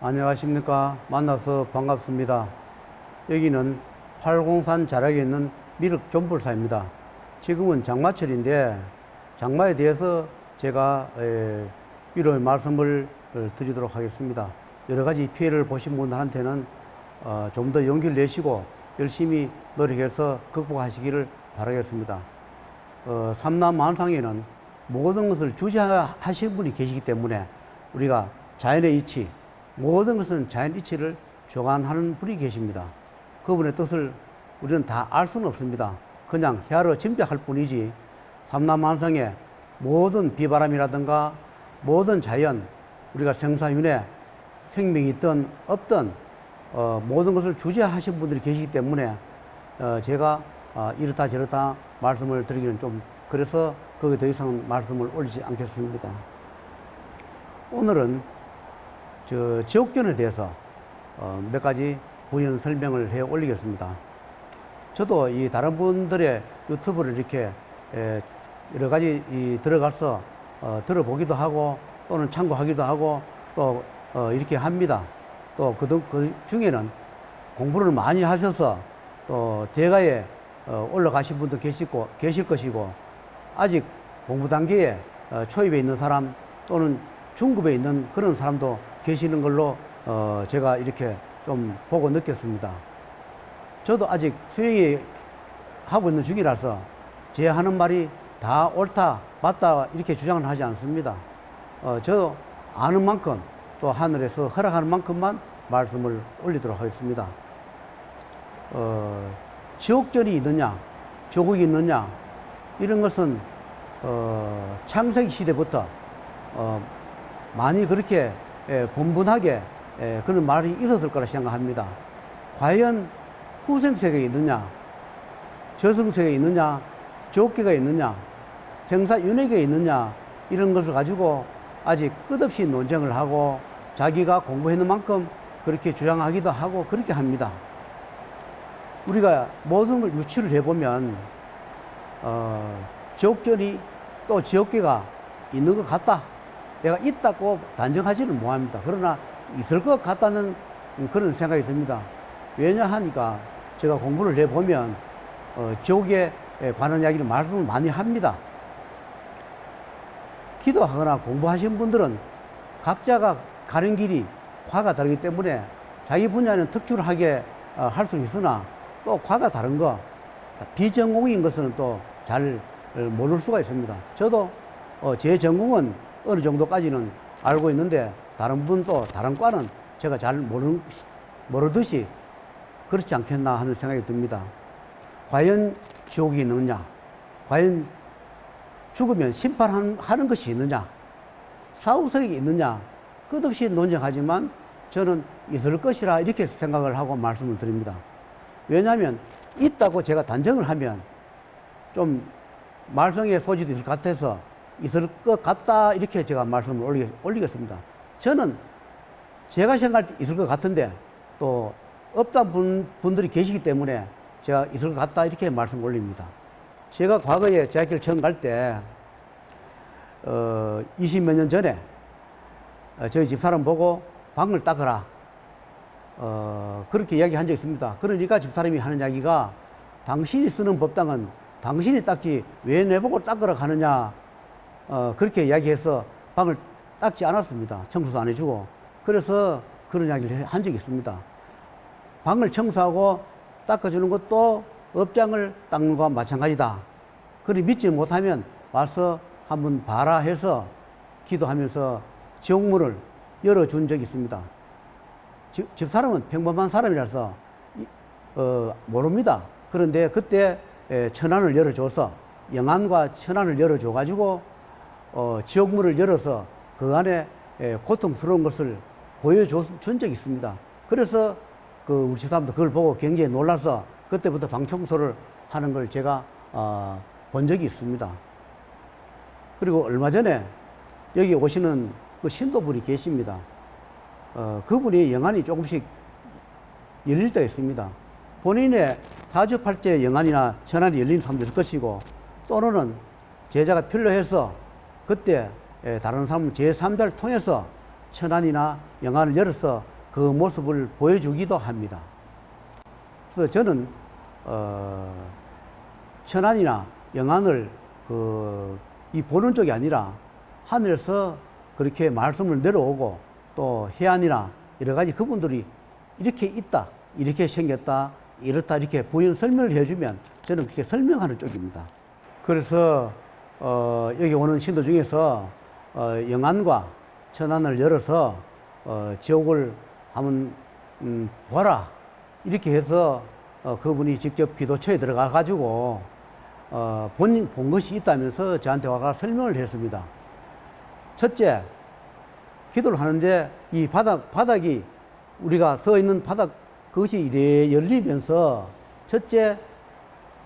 안녕하십니까. 만나서 반갑습니다. 여기는 팔공산 자락에 있는 미륵 존불사입니다. 지금은 장마철인데 장마에 대해서 제가 위로의 말씀을 드리도록 하겠습니다. 여러 가지 피해를 보신 분들한테는 좀 더 용기를 내시고 열심히 노력해서 극복하시기를 바라겠습니다. 삼남 만상에는 모든 것을 주재하신 분이 계시기 때문에 우리가 자연의 이치, 모든 것은 자연 이치를 조관하는 분이 계십니다. 그분의 뜻을 우리는 다 알 수는 없습니다. 그냥 헤아려 짐작할 뿐이지 삼남만상의 모든 비바람이라든가 모든 자연, 우리가 생사윤회, 생명이 있든 없든 모든 것을 주재하신 분들이 계시기 때문에 제가 이렇다 저렇다 말씀을 드리기는 좀 그래서 거기에 더 이상 말씀을 올리지 않겠습니다. 오늘은 지옥견에 대해서 몇 가지 부연 설명을 해 올리겠습니다. 저도 이 다른 분들의 유튜브를 이렇게 여러 가지 들어가서 들어보기도 하고 또는 참고하기도 하고 또 이렇게 합니다. 또 그 중에는 공부를 많이 하셔서 또 대가에 올라가신 분도 계실 것이고 아직 공부 단계에 초입에 있는 사람 또는 중급에 있는 그런 사람도 계시는 걸로 제가 이렇게 좀 보고 느꼈습니다. 저도 아직 수행이 하고 있는 중이라서 제 하는 말이 다 옳다 맞다 이렇게 주장을 하지 않습니다. 저도 아는 만큼 또 하늘에서 허락하는 만큼만 말씀을 올리도록 하겠습니다. 지옥전이 있느냐 조국이 있느냐 이런 것은 창세기 시대부터 많이 그렇게 분분하게 그런 말이 있었을 거라 생각합니다. 과연 후생세계에 있느냐, 저승세계에 있느냐, 지옥계가 있느냐, 생사윤회계에 있느냐 이런 것을 가지고 아직 끝없이 논쟁을 하고 자기가 공부했는 만큼 그렇게 주장하기도 하고 그렇게 합니다. 우리가 모든 걸 유추를 해보면 지옥전이 또 지옥계가 있는 것 같다. 내가 있다고 단정하지는 못합니다. 그러나 있을 것 같다는 그런 생각이 듭니다. 왜냐하니까 제가 공부를 해보면 지옥에 관한 이야기를 말씀을 많이 합니다. 기도하거나 공부하신 분들은 각자가 가는 길이 과가 다르기 때문에 자기 분야는 특출하게 할 수 있으나 또 과가 다른 거 비전공인 것은 또 잘 모를 수가 있습니다. 저도 제 전공은 어느 정도까지는 알고 있는데 다른 분도 다른 과는 제가 잘 모르듯이 그렇지 않겠나 하는 생각이 듭니다. 과연 지옥이 있느냐, 과연 죽으면 심판하는 것이 있느냐, 사후세계가 있느냐 끝없이 논쟁하지만 저는 있을 것이라 이렇게 생각을 하고 말씀을 드립니다. 왜냐하면 있다고 제가 단정을 하면 좀 말썽의 소지도 있을 것 같아서 있을 것 같다 이렇게 제가 말씀을 올리겠습니다. 저는 제가 생각할 때 있을 것 같은데 또 없다는 분들이 계시기 때문에 제가 있을 것 같다 이렇게 말씀을 올립니다. 제가 과거에 대학교를 처음 갈 때 20몇 년 전에 저희 집사람 보고 방을 닦으라 그렇게 이야기한 적이 있습니다. 그러니까 집사람이 하는 이야기가 당신이 쓰는 법당은 당신이 닦지 왜 내보고 닦으러 가느냐 그렇게 이야기해서 방을 닦지 않았습니다. 청소도 안 해주고. 그래서 그런 이야기를 한 적이 있습니다. 방을 청소하고 닦아주는 것도 업장을 닦는 것과 마찬가지다. 그리 믿지 못하면 와서 한번 봐라 해서 기도하면서 지옥문을 열어준 적이 있습니다. 집사람은 평범한 사람이라서 모릅니다. 그런데 그때 천안을 열어줘서 영안과 천안을 열어줘가지고 지옥문을 열어서 그 안에 고통스러운 것을 보여준 적이 있습니다. 그래서 우리 집사람도 그걸 보고 굉장히 놀라서 그때부터 방 청소를 하는 걸 제가 본 적이 있습니다. 그리고 얼마 전에 여기 오시는 그 신도분이 계십니다. 그분이 영안이 조금씩 열릴 때가 있습니다. 본인의 사주팔자의 영안이나 천안이 열리는 사람도 있을 것이고 또는 제자가 필요해서 그때 다른 사람 제3자를 통해서 천안이나 영안을 열어서 그 모습을 보여주기도 합니다. 그래서 저는 천안이나 영안을 이 보는 쪽이 아니라 하늘에서 그렇게 말씀을 내려오고 또 해안이나 여러 가지 그분들이 이렇게 있다, 이렇게 생겼다, 이렇다 이렇게 부연 설명을 해주면 저는 그렇게 설명하는 쪽입니다. 그래서 여기 오는 신도 중에서 영안과 천안을 열어서 지옥을 한번 보라 이렇게 해서 그분이 직접 기도처에 들어가 가지고 본 것이 있다면서 저한테 와가 설명을 했습니다. 첫째, 기도를 하는데 이 바닥이 우리가 서 있는 바닥 그것이 이래 열리면서 첫째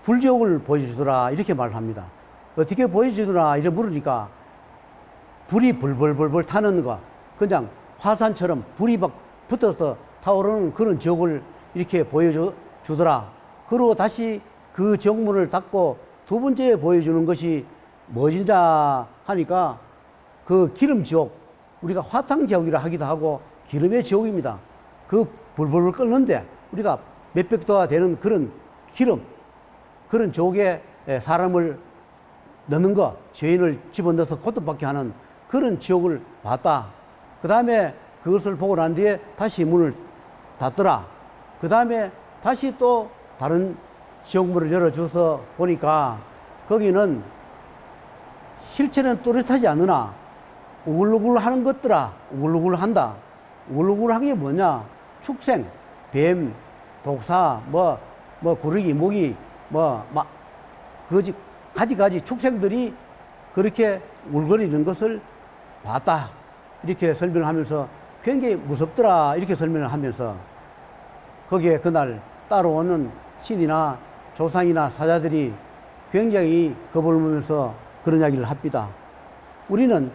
불지옥을 보여주더라 이렇게 말을 합니다. 어떻게 보여주더라 이래 물으니까 불이 벌벌벌벌 타는 거 그냥 화산처럼 불이 막 붙어서 타오르는 그런 지옥을 이렇게 보여주더라. 그리고 다시 그 지옥문을 닫고 두 번째 보여주는 것이 뭐지냐 하니까 그 기름 지옥 우리가 화탕 지옥이라 하기도 하고 기름의 지옥입니다. 그 불불불 끓는데 우리가 몇백 도가 되는 그런 기름 그런 지옥에 사람을 넣는 거 죄인을 집어넣어서 고통받게 하는 그런 지옥을 봤다. 그 다음에 그것을 보고 난 뒤에 다시 문을 닫더라. 그 다음에 다시 또 다른 지옥문을 열어줘서 보니까 거기는 실체는 또렷하지 않으나 우글우글 하는 것들아 우글우글 한다. 우글우글 한 게 뭐냐? 축생, 뱀, 독사, 구르기, 모기, 가지가지 축생들이 그렇게 울거리는 것을 봤다. 이렇게 설명을 하면서 굉장히 무섭더라. 이렇게 설명을 하면서 거기에 그날 따라오는 신이나 조상이나 사자들이 굉장히 겁을 먹으면서 그런 이야기를 합니다. 우리는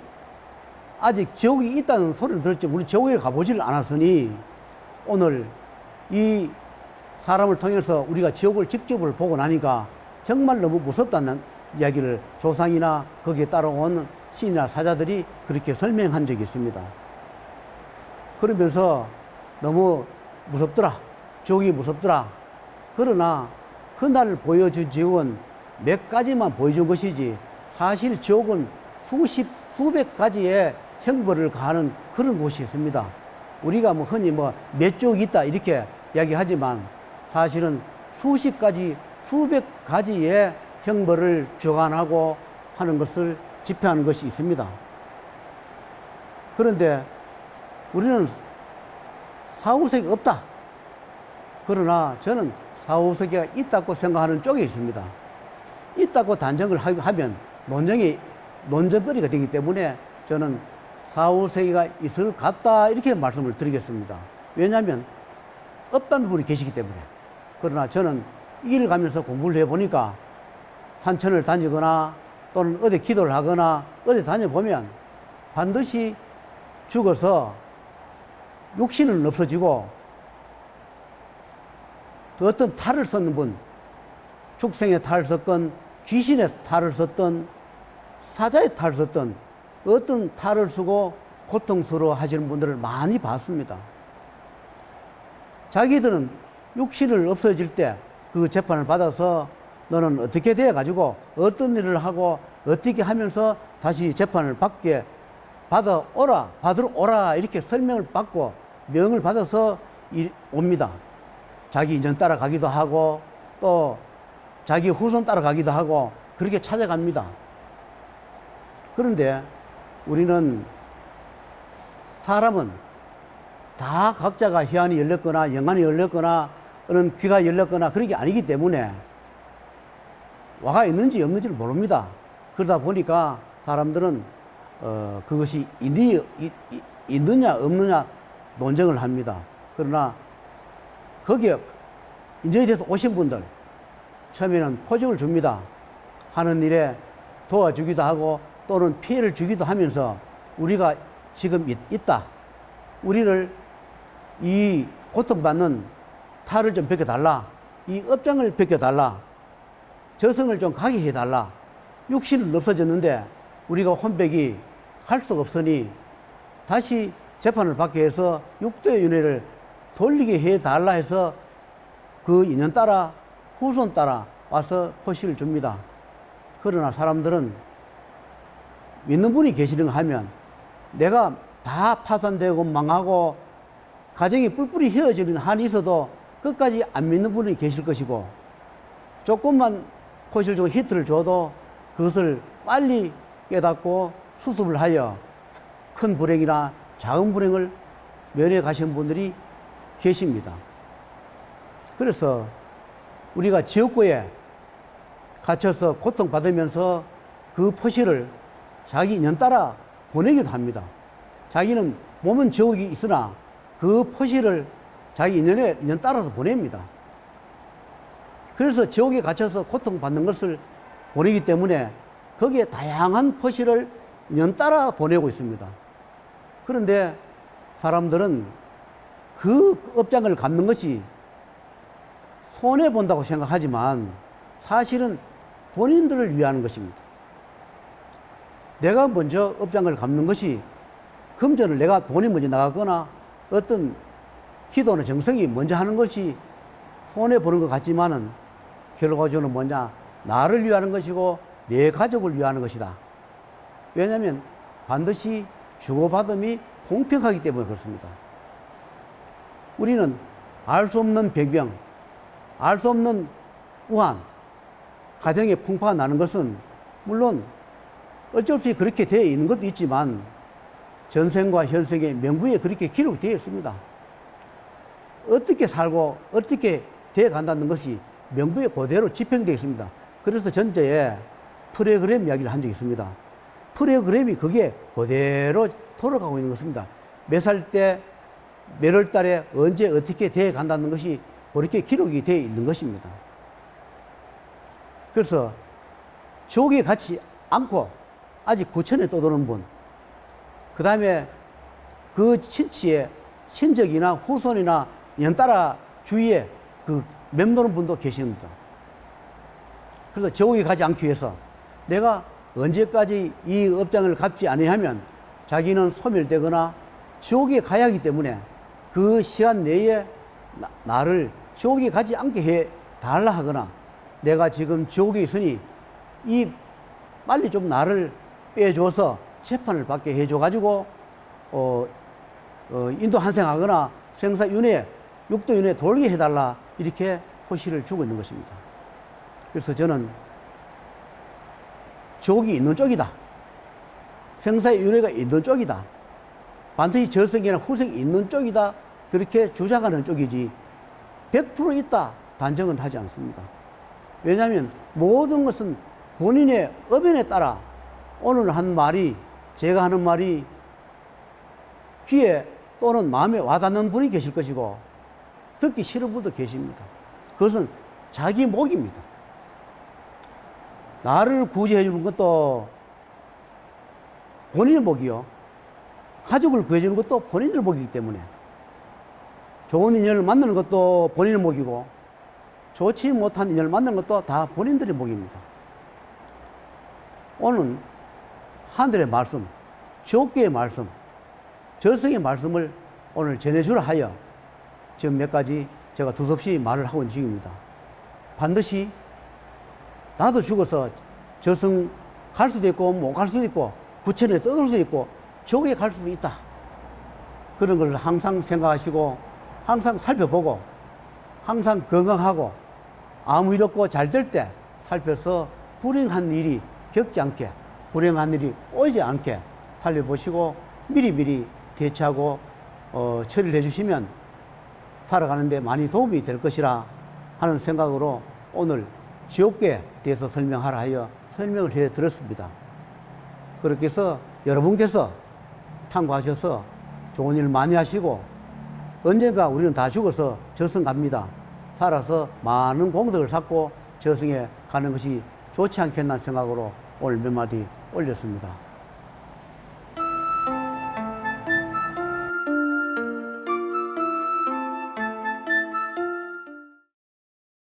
아직 지옥이 있다는 소리를 들었지 우리 지옥에 가보지를 않았으니 오늘 이 사람을 통해서 우리가 지옥을 직접을 보고 나니까 정말 너무 무섭다는 이야기를 조상이나 거기에 따라온 신이나 사자들이 그렇게 설명한 적이 있습니다. 그러면서 너무 무섭더라. 지옥이 무섭더라. 그러나 그날 보여준 지옥은 몇 가지만 보여준 것이지 사실 지옥은 수백 가지의 형벌을 가하는 그런 곳이 있습니다. 우리가 흔히 몇 지옥이 있다 이렇게 이야기하지만 사실은 수십 가지, 수백 가지의 형벌을 주관하고 하는 것을 집행하는 것이 있습니다. 그런데 우리는 사후세계가 없다. 그러나 저는 사후세계가 있다고 생각하는 쪽에 있습니다. 있다고 단정을 하면 논쟁거리가 되기 때문에 저는 사후세계가 있을 것 같다 이렇게 말씀을 드리겠습니다. 왜냐하면 없다는 분이 계시기 때문에. 그러나 저는 이 길을 가면서 공부를 해보니까 산천을 다니거나 또는 어디 기도를 하거나 어디 다녀보면 반드시 죽어서 육신은 없어지고 또 어떤 탈을 썼는 분, 축생의 탈을 썼건 귀신의 탈을 썼던 사자의 탈을 썼던 어떤 탈을 쓰고 고통스러워 하시는 분들을 많이 봤습니다. 자기들은 육신을 없어질 때 그 재판을 받아서 너는 어떻게 돼가지고 어떤 일을 하고 어떻게 하면서 다시 재판을 받으러 오라 이렇게 설명을 받고 명을 받아서 옵니다. 자기 인연 따라가기도 하고 또 자기 후손 따라가기도 하고 그렇게 찾아갑니다. 그런데 우리는 사람은 다 각자가 혜안이 열렸거나 영안이 열렸거나 어느 귀가 열렸거나 그런 게 아니기 때문에 와가 있는지 없는지를 모릅니다. 그러다 보니까 사람들은 그것이 있느냐 없느냐 논쟁을 합니다. 그러나 거기에 인정이 돼서 오신 분들 처음에는 포직을 줍니다. 하는 일에 도와주기도 하고 또는 피해를 주기도 하면서 우리가 지금 있다. 우리를 이 고통받는 탈을 좀 벗겨달라. 이 업장을 벗겨달라. 저승을 좀 가게 해달라. 육신은 없어졌는데 우리가 혼백이 갈 수가 없으니 다시 재판을 받게 해서 6대 윤회를 돌리게 해달라 해서 그 인연 따라 후손 따라 와서 포시를 줍니다. 그러나 사람들은 믿는 분이 계시는가 하면 내가 다 파산되고 망하고 가정이 뿔뿔이 헤어지는 한이 있어도 끝까지 안 믿는 분이 계실 것이고, 조금만 포시를 주고 히트를 줘도 그것을 빨리 깨닫고 수습을 하여 큰 불행이나 작은 불행을 면해 가신 분들이 계십니다. 그래서 우리가 지옥고에 갇혀서 고통받으면서 그 포시를 자기 인연 따라 보내기도 합니다. 자기는 몸은 지옥이 있으나 그 포시를 자기 인연 따라서 보냅니다. 그래서 지옥에 갇혀서 고통받는 것을 보내기 때문에 거기에 다양한 포시를 인연 따라 보내고 있습니다. 그런데 사람들은 그 업장을 갚는 것이 손해본다고 생각하지만 사실은 본인들을 위하는 것입니다. 내가 먼저 업장을 갚는 것이, 금전을 내가 돈이 먼저 나가거나 어떤 기도나 정성이 먼저 하는 것이 손해보는 것 같지만은 결과적으로 뭐냐, 나를 위하는 것이고 내 가족을 위하는 것이다. 왜냐하면 반드시 주고받음이 공평하기 때문에 그렇습니다. 우리는 알 수 없는 병병, 알 수 없는 우한, 가정에 풍파가 나는 것은 물론 어쩔 수 없이 그렇게 되어 있는 것도 있지만 전생과 현생의 명부에 그렇게 기록되어 있습니다. 어떻게 살고 어떻게 되어 간다는 것이 명부에 그대로 집행되어 있습니다. 그래서 전제에 프로그램 이야기를 한 적이 있습니다. 프로그램이 그게 그대로 돌아가고 있는 것입니다. 몇 살 때, 몇 월 달에 언제 어떻게 되어 간다는 것이 그렇게 기록이 되어 있는 것입니다. 그래서 지옥에 갇지 않고 아직 구천에 떠도는 분, 그 다음에 그 친치의 친적이나 후손이나 연따라 주위에 그 맴도는 분도 계십니다. 그래서 지옥에 가지 않기 위해서 내가 언제까지 이 업장을 갚지 아니하면 자기는 소멸되거나 지옥에 가야 하기 때문에 그 시간 내에 나를 지옥에 가지 않게 해 달라 하거나, 내가 지금 지옥에 있으니 이 빨리 좀 나를 빼줘서 재판을 받게 해줘가지고 인도 환생하거나 생사윤회, 육도윤회 돌게 해달라, 이렇게 호시를 주고 있는 것입니다. 그래서 저는 지옥이 있는 쪽이다, 생사의 윤회가 있는 쪽이다, 반드시 저승이나 후생이 있는 쪽이다, 그렇게 주장하는 쪽이지 100% 있다 단정은 하지 않습니다. 왜냐하면 모든 것은 본인의 의견에 따라 오늘 한 말이, 제가 하는 말이 귀에 또는 마음에 와닿는 분이 계실 것이고 듣기 싫은 분도 계십니다. 그것은 자기 목입니다. 나를 구제해 주는 것도 본인의 목이요, 가족을 구해 주는 것도 본인들 목이기 때문에 좋은 인연을 만나는 것도 본인의 목이고 좋지 못한 인연을 만나는 것도 다 본인들의 목입니다. 오늘 하늘의 말씀, 지옥계의 말씀, 저승의 말씀을 오늘 전해주라 하여 지금 몇 가지 제가 두섭시 말을 하고 있는 중입니다. 반드시 나도 죽어서 저승 갈 수도 있고 못 갈 수도 있고 구천에 떠들 수도 있고 지옥에 갈 수도 있다. 그런 걸 항상 생각하시고 항상 살펴보고 항상 건강하고 아무 일 없고 잘 될 때 살펴서 불행한 일이 겪지 않게, 불행한 일이 오지 않게 살펴보시고 미리미리 대처하고 처리를 해주시면 살아가는데 많이 도움이 될 것이라 하는 생각으로 오늘 지옥계에 대해서 설명하라 하여 설명을 해 드렸습니다. 그렇게 해서 여러분께서 탐구하셔서 좋은 일 많이 하시고 언젠가 우리는 다 죽어서 저승 갑니다. 살아서 많은 공덕을 쌓고 저승에 가는 것이 좋지 않겠나 생각으로 오늘 몇 마디 올렸습니다.